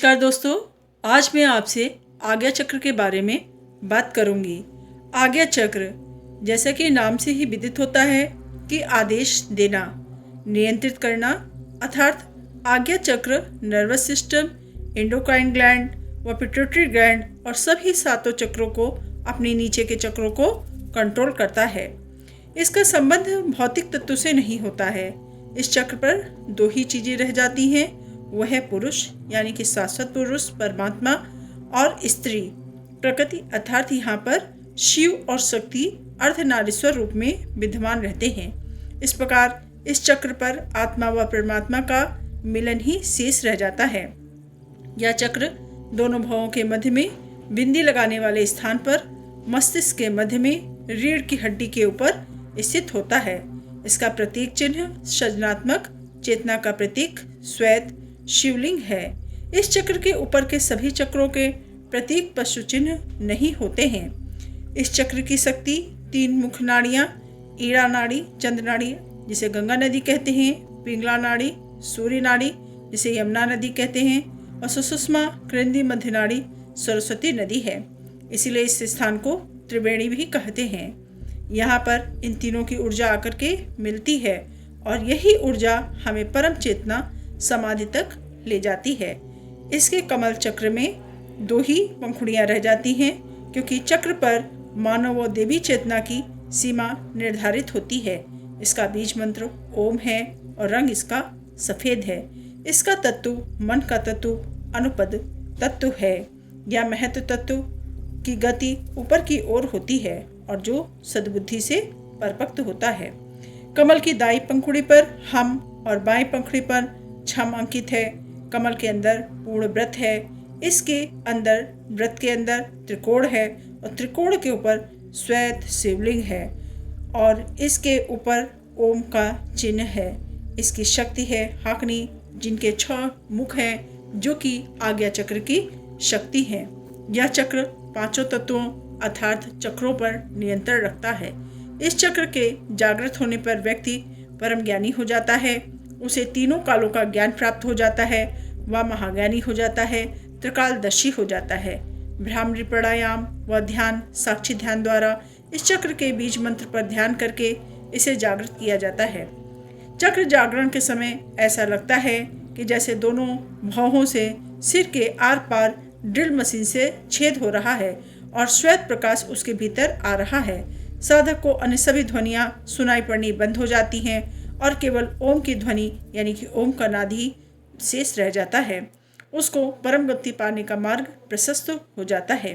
नमस्कार दोस्तों, आज मैं आपसे आज्ञा चक्र के बारे में बात करूंगी। आज्ञा चक्र जैसा कि नाम से ही विदित होता है कि आदेश देना, नियंत्रित करना, अर्थात आज्ञा चक्र नर्वस सिस्टम, एंडोक्राइन ग्लैंड व पिट्यूटरी ग्लैंड और सभी सातों चक्रों को, अपने नीचे के चक्रों को कंट्रोल करता है। इसका संबंध भौतिक तत्व से नहीं होता है। इस चक्र पर दो ही चीज़ें रह जाती हैं, वह है पुरुष यानी कि शाश्वत पुरुष परमात्मा और स्त्री प्रकृति, अर्थात यहाँ पर शिव और शक्ति अर्धनारीश्वर रूप में विद्यमान रहते हैं। इस प्रकार इस चक्र पर आत्मा व परमात्मा का मिलन ही शेष रह जाता है। यह चक्र दोनों भवों के मध्य में बिंदी लगाने वाले स्थान पर मस्तिष्क के मध्य में रीढ़ की हड्डी के ऊपर स्थित होता है। इसका प्रतीक चिन्ह सृजनात्मक चेतना का प्रतीक श्वेत शिवलिंग है। इस चक्र के ऊपर के सभी चक्रों के प्रतीक पशु चिन्ह नहीं होते हैं। इस चक्र की शक्ति 3 मुख्य नाड़ियाँ, ईड़ा नाड़ी, चंद्र नाड़ी जिसे गंगा नदी कहते हैं, पिंगला नाड़ी, सूर्य नाड़ी जिसे यमुना नदी कहते हैं और सुषुम्ना कृंदी मध्य नाड़ी सरस्वती नदी है। इसीलिए इस स्थान को त्रिवेणी भी कहते हैं। यहाँ पर इन तीनों की ऊर्जा आकर के मिलती है और यही ऊर्जा हमें परम चेतना समाधि तक ले जाती है। इसके कमल चक्र में 2 ही पंखुड़ियाँ रह जाती हैं, क्योंकि चक्र पर मानव व देवी चेतना की सीमा निर्धारित होती है। इसका बीज मंत्र ओम है और रंग इसका सफ़ेद है। इसका तत्व मन का तत्व अनुपद तत्व है। यह महत्व तत्व की गति ऊपर की ओर होती है और जो सद्बुद्धि से परिपक्व होता है। कमल की दाई पंखुड़ी पर हम और बाएं पंखुड़ी पर छम अंकित है। कमल के अंदर पूर्ण व्रत है। इसके अंदर व्रत के अंदर त्रिकोण है और त्रिकोण के ऊपर श्वेत शिवलिंग है और इसके ऊपर ओम का चिन्ह है। इसकी शक्ति है हाकनी, जिनके 6 मुख हैं, जो कि आज्ञा चक्र की शक्ति है। यह चक्र 5 तत्वों अर्थात चक्रों पर नियंत्रण रखता है। इस चक्र के जागृत होने पर व्यक्ति परम ज्ञानी हो जाता है। उसे तीनों कालों का ज्ञान प्राप्त हो जाता है। वह महाज्ञानी हो जाता है, त्रिकालदर्शी हो जाता है। भ्रामरी प्राणायाम व ध्यान, साक्षी ध्यान द्वारा इस चक्र के बीज मंत्र पर ध्यान करके इसे जागृत किया जाता है। चक्र जागरण के समय ऐसा लगता है कि जैसे दोनों भौहों से सिर के आर पार ड्रिल मशीन से छेद हो रहा है और श्वेत प्रकाश उसके भीतर आ रहा है। साधक को अन्य सभी ध्वनियाँ सुनाई पड़नी बंद हो जाती हैं और केवल ओम की ध्वनि यानी कि ओम का नाद ही शेष रह जाता है। उसको परम गति पाने का मार्ग प्रशस्त हो जाता है।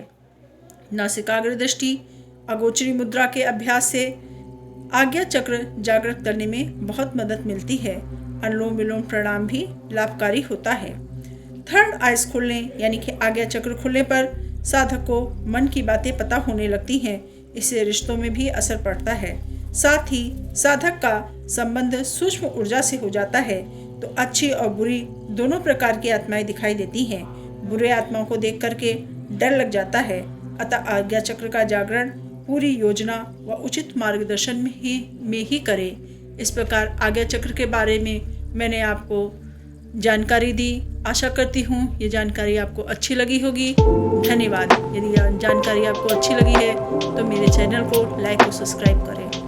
नासिकाग्र दृष्टि अगोचरी मुद्रा के अभ्यास से आज्ञा चक्र जागृत करने में बहुत मदद मिलती है। अनुलोम विलोम प्राणायाम भी लाभकारी होता है। थर्ड आइज खुलने यानी कि आज्ञा चक्र खुलने पर साधक को मन की बातें पता होने लगती हैं। इससे रिश्तों में भी असर पड़ता है। साथ ही साधक का संबंध सूक्ष्म ऊर्जा से हो जाता है, तो अच्छी और बुरी दोनों प्रकार की आत्माएं दिखाई देती हैं। बुरे आत्माओं को देख करके डर लग जाता है। अतः आज्ञा चक्र का जागरण पूरी योजना व उचित मार्गदर्शन में ही करें। इस प्रकार आज्ञा चक्र के बारे में मैंने आपको जानकारी दी। आशा करती हूँ ये जानकारी आपको अच्छी लगी होगी। धन्यवाद। यदि जानकारी आपको अच्छी लगी है तो मेरे चैनल को लाइक और सब्सक्राइब करें।